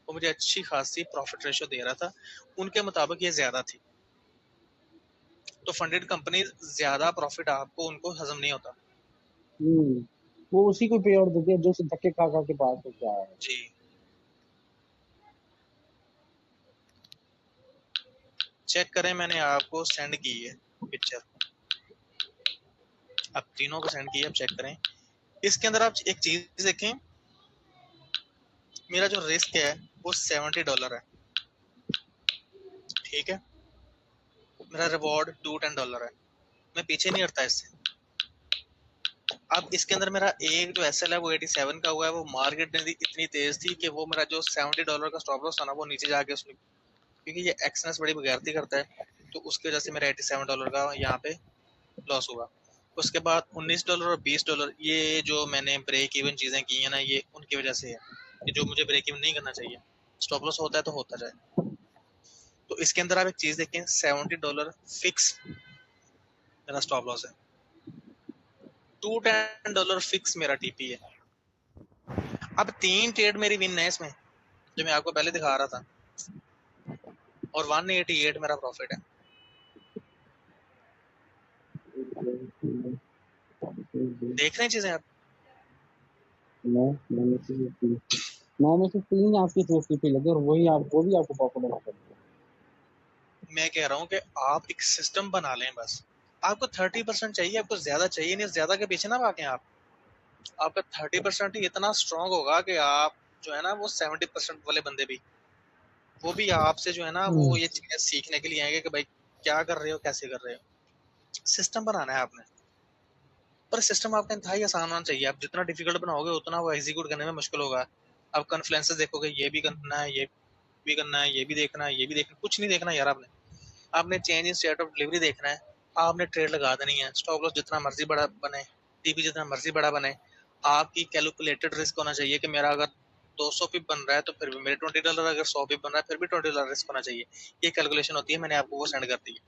वो मुझे अच्छी खासी प्रॉफिट रेशो दे रहा था, उनके मुताबिक ये ज्यादा थी। तो फंडेड कंपनी ज्यादा प्रॉफिट आपको उनको हजम नहीं होता। वो उसी को पे आउट देती है जो धक्के खा खा के पास होके आया है। जी चेक करें, मैंने आपको सेंड की है पिक्चर, अब तीनों को सेंड की है, अब चेक करें। इसके अंदर आप एक चीज देखें, मेरा जो रिस्क है वो $70 है, ठीक है। मेरा रिवॉर्ड $210 है, मैं पीछे नहीं हटता इससे। अब इसके अंदर मेरा एक जो एसएल है वो 87 का हुआ है, वो मार्केट में इतनी तेज थी कि वो मेरा जो $70 का स्टॉप लॉस था ना वो नीचे जाके उसने, क्योंकि ये एक्सनेस बड़ी बगैरती करता है, तो उसकी वजह से मेरा $87 का यहाँ पे लॉस हुआ। उसके बाद $19 और $20 ये जो मैंने ब्रेक इवन चीजें की है ना, ये उनकी वजह से है कि जो मुझे ब्रेक इवन नहीं करना चाहिए। स्टॉप लॉस होता है तो होता जाए। तो इसके अंदर आप एक चीज देखें, $70 फिक्स मेरा स्टॉप लॉस है, $210 फिक्स मेरा टीपी है। अब 3 ट्रेड मेरी विन है इसमें, जो मैं आपको पहले दिखा रहा था, और 188 मेरा प्रॉफिट है। देख रहे हैं चीजें आप? 9 में से 3 आपकी दोस्ती पे लगे और वही आप, वो भी आपको पॉपुलर कर दिया। मैं कह रहा हूँ कि आप एक सिस्टम बना लें बस। आपको 30% चाहिए, आपको ज्यादा चाहिए नहीं, ज्यादा के पीछे ना भागें आप। आपका 30% ही इतना स्ट्रांग होगा कि आप जो है ना वो 70% वाले बंदे भी, वो भी आपसे जो है ना वो ये चीजें सीखने के लिए आएंगे कि भाई क्या कर रहे हो, कैसे कर रहे हो। सिस्टम बनाना है आपने, पर सिस्टम आपका इंतहाई आसान होना चाहिए। आप जितना डिफिकल्ट बनाओगे उतना वो एग्जीक्यूट करने में मुश्किल होगा। आप कॉन्फ्लुएंसेस देखोगे, ये भी करना है, ये भी करना है, ये भी देखना है, ये भी देखना, कुछ नहीं देखना यार आपने change in state of delivery देखना है। आपने ट्रेड लगा देनी है, स्टॉप लॉस जितना मर्जी बड़ा बने, टीपी जितना मर्जी बड़ा बने, आपकी कैलकुलेटेड रिस्क होना चाहिए कि मेरा अगर 200 पिप बन रहा है तो फिर भी मेरे $20, अगर 100 पिप बन रहा है फिर भी $20 रिस्क होना चाहिए। ये कैलकुलेशन होती है, मैंने आपको वो सेंड कर दी है।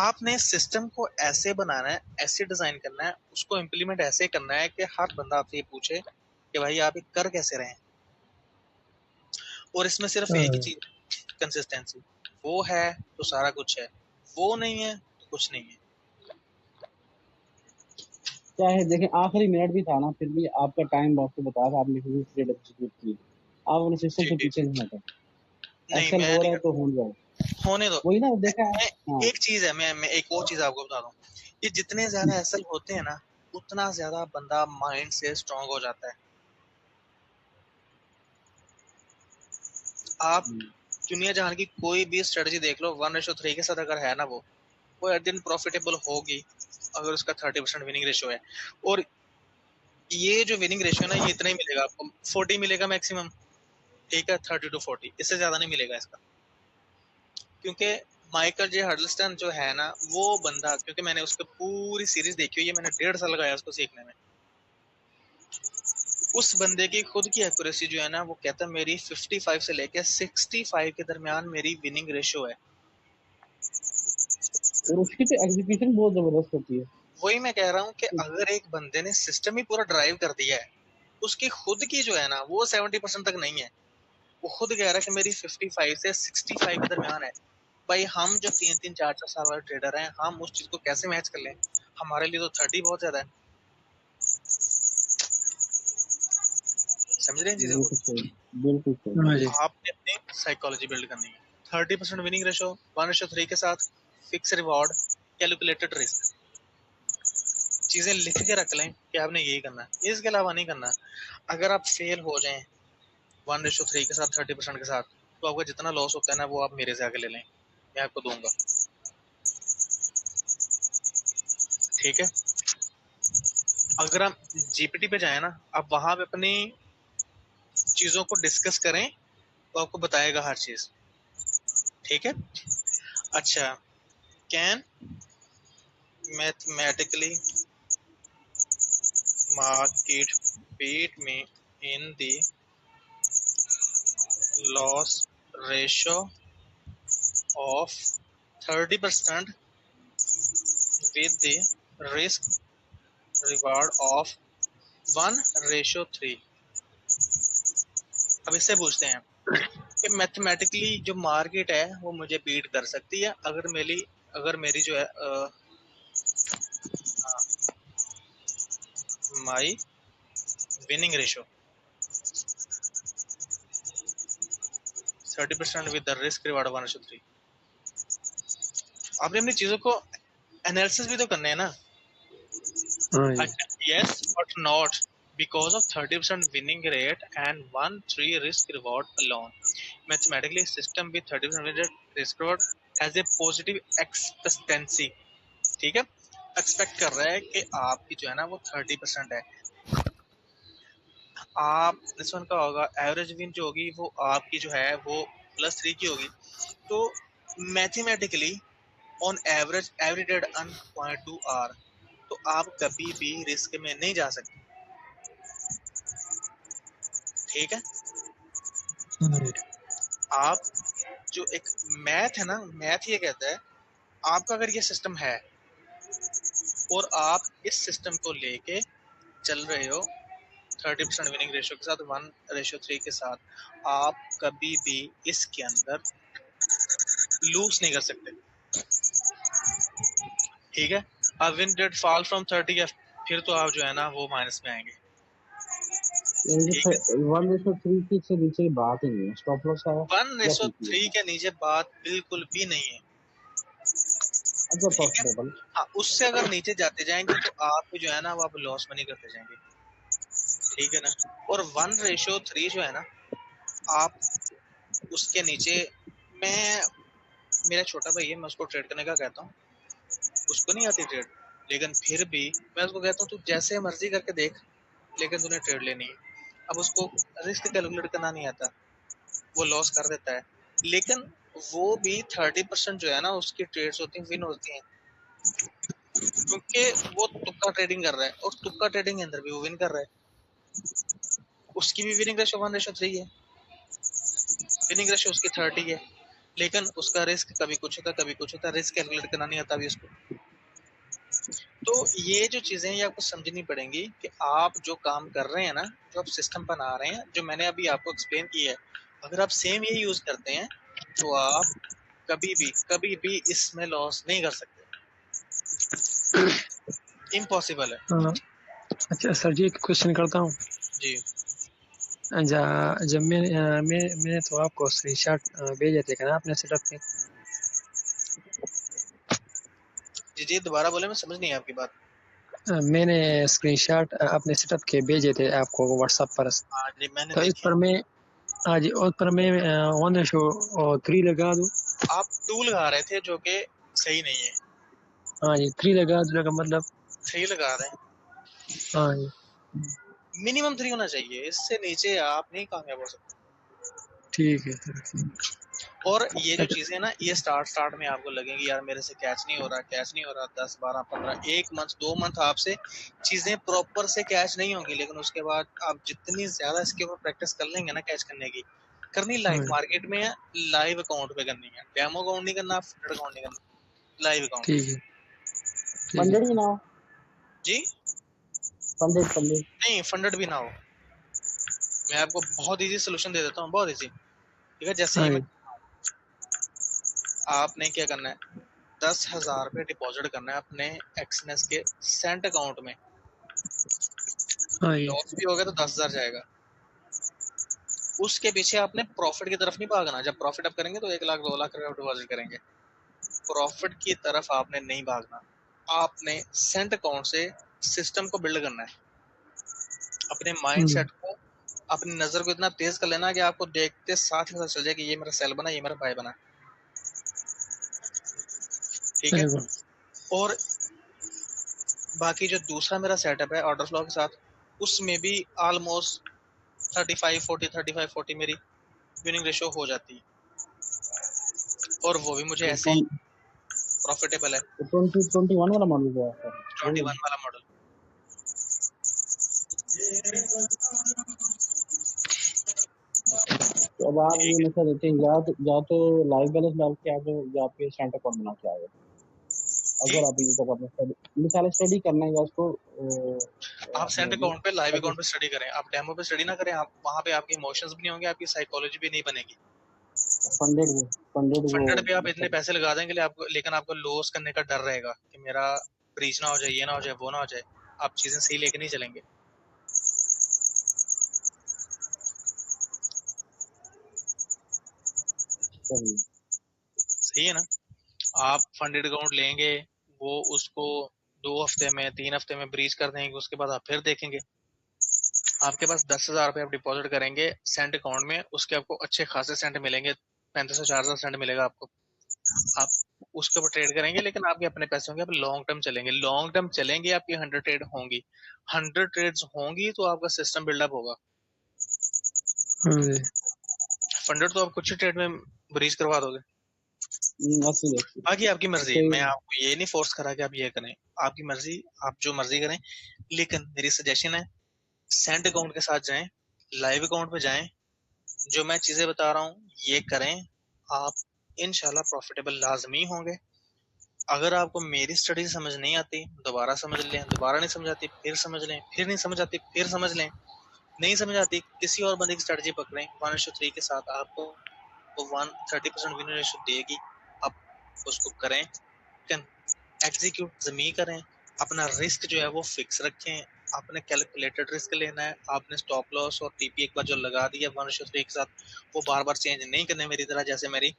आपने सिस्टम को ऐसे बनाना है, ऐसे डिजाइन करना है, उसको इम्प्लीमेंट ऐसे करना है कि हर बंदा आपसे ये पूछे कि भाई आप ये कर कैसे रहे हैं। और इसमें सिर्फ एक ही चीज, कंसिस्टेंसी। वो है तो सारा कुछ है, वो नहीं है तो कुछ नहीं है। क्या है देखें, आखिरी मिनट भी था ना, फिर भी आपका टाइम आपको बता था, आपने फिर ट्रेड एग्जीक्यूट की। आप अपने सिस्टम से पीछे नहीं हटे। नहीं एक्सेल मैं हो नहीं रहा है तो करता, हो जाए, होने दो। वही ना देखा है। मैं हाँ एक चीज है, मैं एक और चीज आपको बता दूं। ये जितने ज्यादा एसएल होते हैं ना, उतना ज्यादा बंदा माइंड से स्ट्रांग हो जाता है। आप दुनिया जहां की कोई भी स्ट्रेटजी देख लो, 1:3 के साथ अगर है ना, वो एट दिन प्रॉफिटेबल होगी अगर उसका 30% विनिंग रेशियो है। और ये जो विनिंग रेशियो है ना, ये इतना ही मिलेगा आपको, 40 मिलेगा मैक्सिमम, ठीक है, 30 to 40, इससे ज्यादा नहीं मिलेगा इसका। क्योंकि माइकल जे हडलस्टन जो है ना, वो बंदा, क्योंकि मैंने उसकी पूरी सीरीज देखी हुई है, मैंने 1.5 साल लगाया उसको सीखने में। उस बंदे की खुद की एक्यूरेसी जो है ना, वो कहता है मेरी 55 से लेके 65 के दरमियान मेरी विनिंग रेशियो है। और उसकी तो एग्जीक्यूशन बहुत जबरदस्त होती है। वही मैं कह रहा हूँ कि अगर एक बंदे ने सिस्टम ही पूरा ड्राइव कर दिया है, उसकी खुद की जो है ना, वो 70% तक नहीं है। वो खुद कह रहा है कि मेरी 55 से 65 के दरमियान है। भाई हम जो 3-3, 4-4 साल वाले ट्रेडर हैं, हम उस चीज को कैसे मैच कर लें? हमारे लिए तो 30 बहुत ज्यादा है। समझ रहे हैं चीजों को? बिल्कुल सही, बिल्कुल सही। हाँ जी। आपने अपनी साइकोलॉजी बिल्ड करनी है। 30% विनिंग रेशो, 1:3 के साथ, फिक्स रिवॉर्ड, कैलकुलेटेड रिस्क। चीजें लिख के रख लें कि आपने यही करना है, इसके अलावा नहीं करना। अगर आप फेल हो जाएं 1:3 के साथ, 30% के साथ, तो आपका जितना लॉस होता है ना, वो आप मेरे से आके ले लें, मैं आपको दूंगा। ठीक है? अगर आप जीपीटी पे जाए ना, आप वहां पे अपनी चीजों को डिस्कस करें, तो आपको बताएगा हर चीज। ठीक है? अच्छा, can mathematically market beat me in the loss ratio of 30% with the risk reward of 1:3। अब इससे पूछते हैं कि मैथमेटिकली जो मार्केट है वो मुझे बीट कर सकती है अगर मेरी जो है my winning ratio 30% with the risk reward 1:3। आपने अपनी चीजों को एनालिसिस भी तो करने हैं ना। हाँ जी। Yes but not because of 30% winning rate and 1:3 risk reward alone. Mathematically, system with 30% risk reward has a positive expectancy। ठीक है? एक्सपेक्ट कर रहा है कि आपकी जो है ना वो 30% है। आप इस वन का होगा एवरेज विन जो होगी वो आपकी जो है वो +3 की होगी। तो mathematically on average every dead earn 0.2 R, तो आप कभी भी रिस्क में नहीं जा सकते। ठीक है? आप जो एक मैथ है ना, मैथ ये कहता है आपका अगर ये सिस्टम है और आप इस सिस्टम को लेके चल रहे हो 30% विनिंग रेशियो के साथ, 1:3 के साथ, आप कभी भी इसके अंदर लूज नहीं कर सकते। ठीक है? अब विन रेट फॉल फ्रॉम 30 है, फिर तो आप जो है ना वो माइनस में आएंगे। ठीक है? 1:3 से नीचे बात ही नहीं है, स्टॉप लॉस है 1:3 के नीचे बात बिल्कुल भी नहीं है। ठीक है? प्रॉफिटेबल। हाँ, उससे अगर नीचे जाते जाएंगे तो आप जो है ना वो आप लॉस में नहीं करते जाएंगे। ठीक है ना? और 1:3 जो है ना, आप उसके नीचे, मैं मेरा छोटा भाई है, मैं उसको ट्रेड करने का कहता हूँ, उसको नहीं आती ट्रेड, लेकिन फिर भी मैं उसको कहता हूँ तू जैसे मर्जी करके देख, लेकिन तूने ट्रेड लेनी है। अब उसको रिस्क कैलकुलेट करना नहीं आता, वो लॉस कर देता है, लेकिन वो भी 30% जो है ना उसकी ट्रेड्स होती हैं, विन होती हैं, क्योंकि वो तुक्का ट्रेडिंग कर रहा है, और तुक्का ट्रेडिंग के अंदर भी वो विन कर रहा है। उसकी भी विनिंग रेशियो 1:3 है, विनिंग रेशियो उसकी 30 है, लेकिन उसका रिस्क कभी कुछ होता है कभी कुछ होता है, रिस्क कैलकुलेट करना नहीं आता भी उसको। तो ये जो चीजें ये आपको समझनी पड़ेंगी कि आप जो काम कर रहे हैं ना, जो आप सिस्टम बना रहे हैं, जो मैंने अभी आपको एक्सप्लेन किया है, अगर आप सेम ये यूज करते हैं तो आप कभी भी इसमें लॉस नहीं कर सकते, इम्पॉसिबल है। हाँ। अच्छा सर जी, एक क्वेश्चन करता हूँ जी जब मैंने तो आपको स्क्रीनशॉट भेजे थे ना अपने सेटअप के। जी दोबारा बोले, मैं समझ नहीं आपकी बात। मैंने स्क्रीनशॉट अपने सेटअप के भेजे थे आपको व्हाट्सएप पर। हाँ जी मैंने तो इस देखे। पर मैं आज और पर मैं 1:3 लगा दूं। आप 2 लगा रहे थे जो कि सही नहीं है। हाँ जी 3 लगा दूं का मतलब। 3 लगा रहे हैं, हाँ जी मिनिमम 3 होना चाहिए, इससे नीचे आप नहीं कामयाब हो सकते। ठीक है सर। और ये जो चीजें ना, ये स्टार्ट में आपको लगेंगी यार मेरे से कैच नहीं हो रहा, 10 12 15 1 मंथ 2 मंथ आपसे चीजें प्रॉपर से कैच नहीं होंगी, लेकिन उसके बाद आप जितनी ज्यादा इसके ऊपर प्रैक्टिस कर लेंगे ना कैच करने की, करनी लाइव हाँ मार्केट में है, लाइव अकाउंट पे करनी है, डेमो अकाउंट नहीं करना, फंडेड अकाउंट नहीं करना, लाइव अकाउंट। ठीक है ठीक है। फंडेड भी ना हो। जी फंडेड नहीं, फंडेड भी ना हो। मैं आपको बहुत इजी सोल्यूशन दे देता हूँ, बहुत इजी। ठीक है, जैसे हाँ ही मैं, जी आपने क्या करना है, 10,000 रुपये डिपॉजिट करना है अपने एक्सनेस के सेंट अकाउंट में। हाँ जी लॉस भी हो गया तो 10,000 जाएगा। उसके पीछे आपने प्रॉफिट की तरफ नहीं भागना। जब प्रॉफिट आप करेंगे तो 1 लाख 2 लाख रुपए डिपॉजिट करेंगे, प्रॉफिट की तरफ आपने नहीं भागना। आपने सेंट अकाउंट से सिस्टम को बिल्ड करना है, अपने माइंड सेट को, अपनी नजर को इतना तेज कर लेना कि आपको देखते साथ ही पता चल जाए कि ये मेरा सेल बना, ये मेरा बाय बना। ठीक है। बिल्कुल। और बाकी जो दूसरा मेरा सेटअप है ऑर्डर फ्लो के साथ, उसमें भी ऑलमोस्ट 35 40 मेरी विनिंग रेशियो हो जाती है, और वो भी मुझे ऐसे ही प्रॉफिटेबल है। 2021 वाला मॉडल जो है सर, 21 वाला मॉडल। तो अब आप ये नशा देते हैं, या तो लाइव बैलेंस डाल के आप या फिर सेंटर अकाउंट बना के आए। अगर आप ये तक अपना मिसाल स्टडी करना है या उसको आप अपने सेंट अकाउंट पे, लाइव ताकि अकाउंट पे स्टडी करें, आप डेमो पे स्टडी ना करें। आप वहां पे आपके इमोशंस भी नहीं होंगे, आपकी साइकोलॉजी भी नहीं बनेगी। फंडेड वो फंडेड पे आप इतने मतलब पैसे लगा देंगे आपको, लेकिन आपको लॉस करने का डर रहेगा कि मेरा ब्रीच ना हो जाए, ये ना हो जाए, वो ना हो जाए। आप चीजें सही लेके नहीं चलेंगे। सही। सही है ना। आप फंडेड अकाउंट लेंगे, वो उसको 2 हफ्ते में 3 हफ्ते में ब्रीच कर देंगे, उसके बाद आप फिर देखेंगे आपके पास 10,000 रुपये आप डिपॉजिट करेंगे सेंट अकाउंट में, उसके आपको अच्छे खासे सेंट मिलेंगे, 35 से 4,000 सेंट मिलेगा आपको। आप उसके ऊपर ट्रेड करेंगे, लेकिन आपके अपने पैसे होंगे, आप लॉन्ग टर्म चलेंगे। लॉन्ग टर्म चलेंगे, आपकी 100 ट्रेड होंगी, 100 ट्रेड्स होंगी तो आपका सिस्टम बिल्डअप होगा। हाँ जी फंडेड तो आप कुछ ही ट्रेड में ब्रीच करवा दोगे। असली बाकी आपकी मर्जी, सही। मैं आपको ये नहीं फोर्स करा कि आप ये करें, आपकी मर्जी, आप जो मर्जी करें। लेकिन मेरी सजेशन है, सेंट अकाउंट के साथ जाएं, लाइव अकाउंट पे जाएं, जो मैं चीजें बता रहा हूँ ये करें, आप इंशाल्लाह प्रॉफिटेबल लाजमी होंगे। अगर आपको मेरी स्टडी समझ नहीं आती, दोबारा समझ लें, दोबारा नहीं समझ आती फिर समझ लें, फिर नहीं समझ आती फिर समझ लें, नहीं समझ आती किसी और बंदे की स्ट्रेटजी पकड़ें 1:3 के साथ, आपको वो 30% विन रेशियो देगी। आप उसको करें, एग्जीक्यूट जमी करें, अपना रिस्क जो है वो फिक्स रखें। आपने कैलकुलेटेड रिस्क लेना है, आपने स्टॉप लॉस और टीपी एक बार जो लगा दिया 1:3 के साथ, वो बार बार चेंज नहीं करने। मेरी तरह जैसे मेरी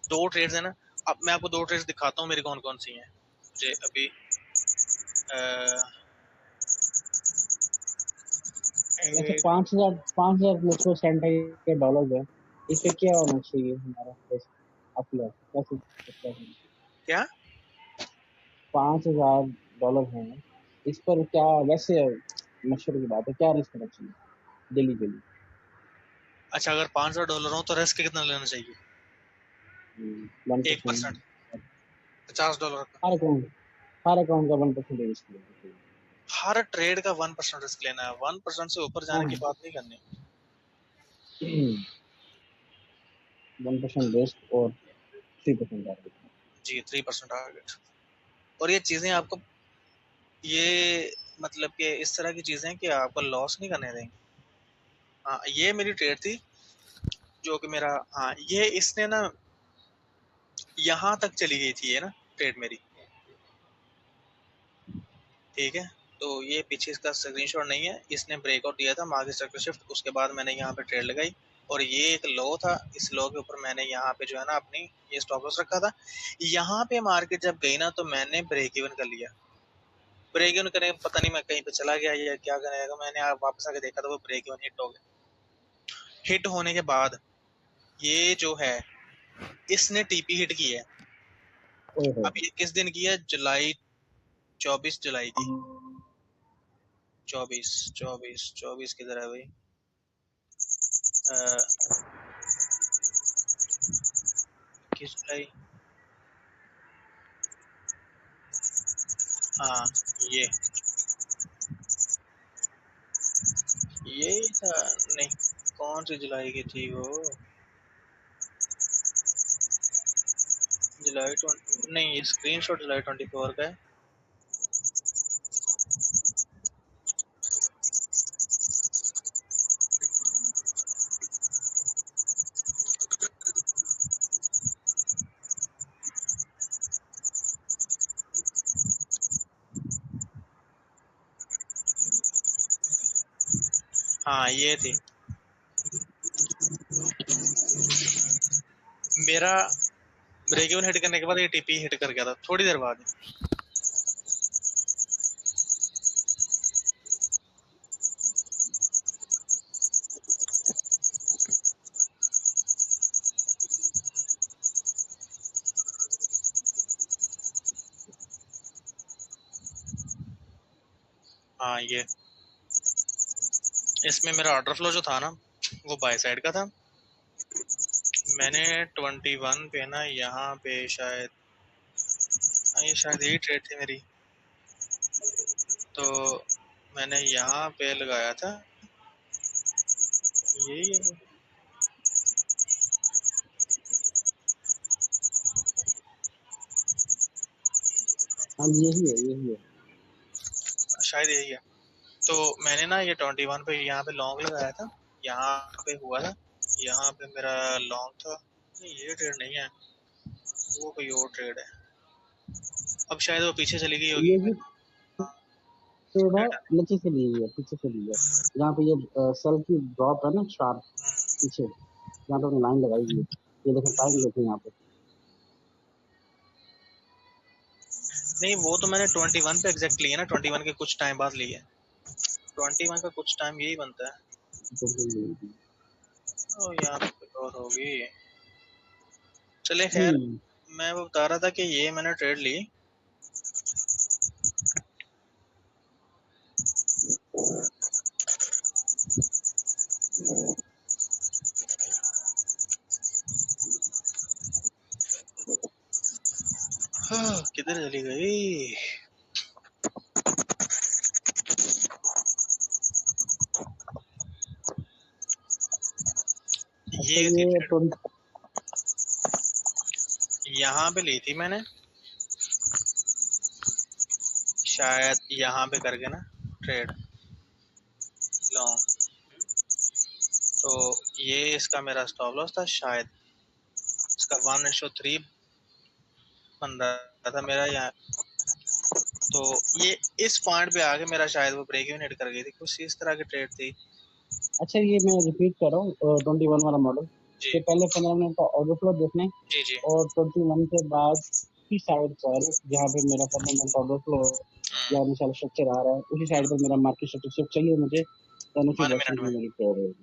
2 ट्रेड्स है ना, अब मैं आपको 2 ट्रेड्स दिखाता हूँ मेरी कौन कौन सी हैं। मुझे अभी अच्छा 5,000 प्लस वो सेंट है या डॉलर है, इस पे क्या होना चाहिए हमारा पैसा? आपको कैसे क्या 5,000 डॉलर है इस पर क्या वैसे मशहूर की बात है, क्या रिस्क होना चाहिए डेली डेली? अच्छा, अगर $500 हो तो रिस्क कितना लेना चाहिए? 1%, 1%। $50 का। हर अकाउंट का 1% रिस्क लेना चाहिए। हर ट्रेड का 1% रिस्क लेना है, 1% से ऊपर जाने की हाँ। बात नहीं करनी। 1% रिस्क और 3% टारगेट। जी 3% टारगेट। और ये चीजें आपको, ये मतलब कि इस तरह की चीजें कि आपको लॉस नहीं करने देंगे। हाँ, ये मेरी ट्रेड थी जो कि मेरा, हाँ ये इसने ना यहाँ तक चली गई थी, ये ना ट्रेड मेरी। ठीक है, तो ये पीछे इसका स्क्रीनशॉट नहीं है, इसने ब्रेकआउट दिया था मार्केट सेक्टर शिफ्ट, उसके बाद मैंने यहाँ पे ट्रेड लगाई, और ये एक लो था, इस लो के ऊपर मैंने यहाँ पे जो है ना अपनी ये स्टॉप लॉस रखा था। यहाँ पे मार्केट जब गई ना तो मैंने ब्रेक इवन कर लिया। ब्रेक इवन करने पता नहीं मैं कहीं पे चला गया या क्या करेगा, मैंने वापस आके देखा तो वो ब्रेक इवन हिट हो गया। हिट होने के बाद ये जो है इसने टीपी हिट की है। अब ये किस दिन की है? जुलाई 24 जुलाई की। 24 किधर है भाई? 21 जुलाई। हाँ ये था। नहीं, कौन सी जुलाई की थी वो? जुलाई 20 नहीं, ये स्क्रीनशॉट जुलाई 24 का है। हाँ ये थी। मेरा ब्रेक इवन हिट करने के बाद ये टीपी हिट कर गया था थोड़ी देर बाद। हाँ ये इसमें मेरा ऑर्डर फ्लो जो था ना वो बाय साइड का था। मैंने 21 पे ना यहाँ पे शायद ये यही ट्रेड थी मेरी, तो मैंने यहाँ पे लगाया था यही है। हाँ यही है शायद यही है। तो मैंने ना ये 21 पे यहाँ पे लॉन्ग लगाया था, यहाँ पे हुआ था, यहाँ पे मेरा लॉन्ग था। नहीं ये ट्रेड नहीं है, वो कोई और ट्रेड है। अब शायद वो पीछे चली गई होगी। ये भी ट्रेड है, नीचे से ली है, पीछे से ली है। यहाँ पे ये सेल की ड्रॉप है ना शार्प पीछे, यहाँ पे लाइन लगाई हुई है। ये देखें टाइम देखें यहाँ पे। नहीं वो तो मैंने 21 पे एग्जैक्ट ली है ना, 21 के कुछ टाइम बाद ली है। 21 का कुछ टाइम यही बनता है। ओ यहाँ पे और होगी। चले खैर, मैं वो बता रहा था कि ये मैंने ट्रेड ली। किधर चली गई? अच्छा ये थी ये ट्रेड, यहाँ पे ली थी मैंने शायद, यहाँ पे करके ना ट्रेड लॉन्ग। तो ये इसका मेरा स्टॉप लॉस था शायद, इसका 1:3 बन रहा था मेरा यहाँ। तो ये इस पॉइंट पे आके मेरा शायद वो ब्रेक इवन हिट कर गई थी, कुछ इस तरह की ट्रेड थी। अच्छा ये मैं रिपीट कर रहा हूँ 21 वाला मॉडल के पहले 15 मिनट का ऑर्डर फ्लो देखने जी और 21 के बाद की साइड पर जहाँ पे मेरा 15 मिनट ऑर्डर फ्लो या मिसाल स्ट्रक्चर आ रहा है उसी साइड पर मेरा मार्केट स्ट्रक्चर चाहिए मुझे, तो उसी डायरेक्शन में मेरी ट्रेड होगी।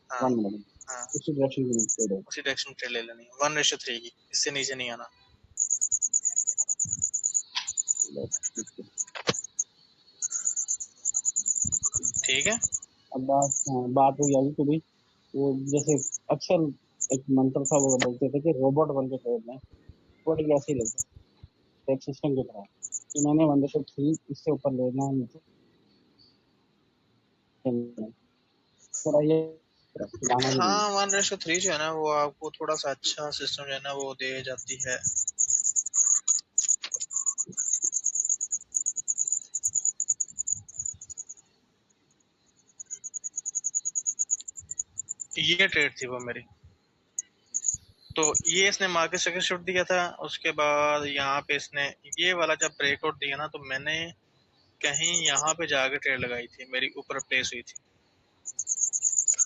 1 मिनट उसी डायरेक्शन में मेरी ट्रेड होगी, उसी डायरेक्शन ट्रेड ले लेनी 1:3 की, इससे नीचे नहीं आना। ठीक है। अब बात हुई आगे कि भाई वो जैसे अक्सर एक मंत्र था वो बोलते थे कि रोबोट बन के ट्रेड में वो ऐसे ही लगता है एक सिस्टम की तरह कि मैंने 1:3 इससे ऊपर लेना है मुझे, थोड़ा ये हाँ 1:3 जो है ना वो आपको थोड़ा सा अच्छा सिस्टम जो है ना वो दे जाती है। ये ट्रेड थी वो मेरी। तो ये इसने मार्केट स्ट्रक्चर शूट दिया था, उसके बाद यहाँ पे इसने ये वाला जब ब्रेकआउट दिया ना तो मैंने कहीं यहाँ पे जाके ट्रेड लगाई थी, मेरी ऊपर प्लेस हुई थी।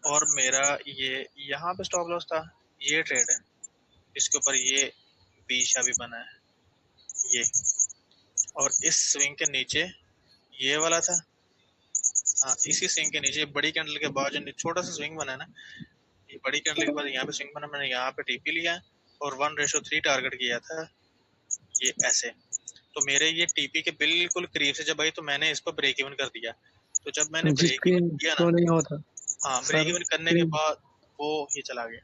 और मेरा ये यहाँ पे स्टॉप लॉस था, ये ट्रेड है इसके ऊपर ये बीशा भी बना है ये, और इस स्विंग के नीचे ये वाला था। हाँ, इसी स्विंग के नीचे बड़ी कैंडल के बाद जो छोटा सा स्विंग बना है ना, ये बड़ी कैंडल के बाद यहाँ पे स्विंग बना, मैंने यहाँ पे टीपी लिया और 1:3 टारगेट किया था ये ऐसे। तो मेरे ये टीपी के बिल्कुल करीब से जब आई तो मैंने इसको ब्रेक इवन कर दिया। तो जब मैंने ब्रेक इवन किया ना, नहीं होता। हाँ ब्रेक इवन करने के बाद वो ये चला गया।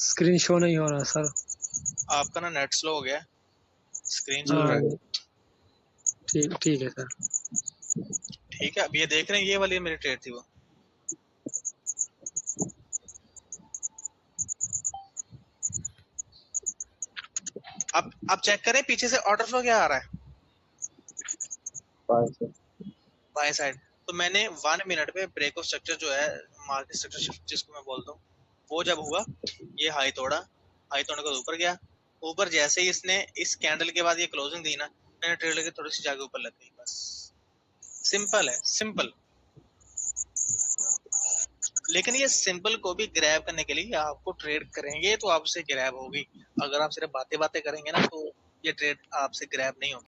स्क्रीन शो नहीं हो रहा सर, आपका ना नेट स्लो हो गया, स्क्रीन चल रहा है। ठीक है सर। ठीक है, अब ये देख रहे हैं, ये वाली मेरी ट्रेड थी वो। अब चेक करें पीछे से ऑर्डर फ्लो क्या आ रहा है, बाय साइड। तो मैंने 1 मिनट पे ब्रेक ऑफ स्ट्रक्चर जो है, मार्केट स्ट्रक्चर जिसको मैं बोलता हूँ, वो जब हुआ ये हाई तोड़ा, हाई तोड़ने के ऊपर गया, ऊपर जैसे ही इसने इस कैंडल के बाद ये क्लोजिंग दी ना, मैंने ट्रेड लेके थोड़ी सी जाके ऊपर लग गई, बस सिंपल है, सिंपल। लेकिन ये सिंपल को भी ग्रैब करने के लिए आपको ट्रेड करेंगे तो आपसे ग्रैब होगी। अगर आप सिर्फ बातें करेंगे ना तो ये ट्रेड आपसे ग्रैब नहीं होगी।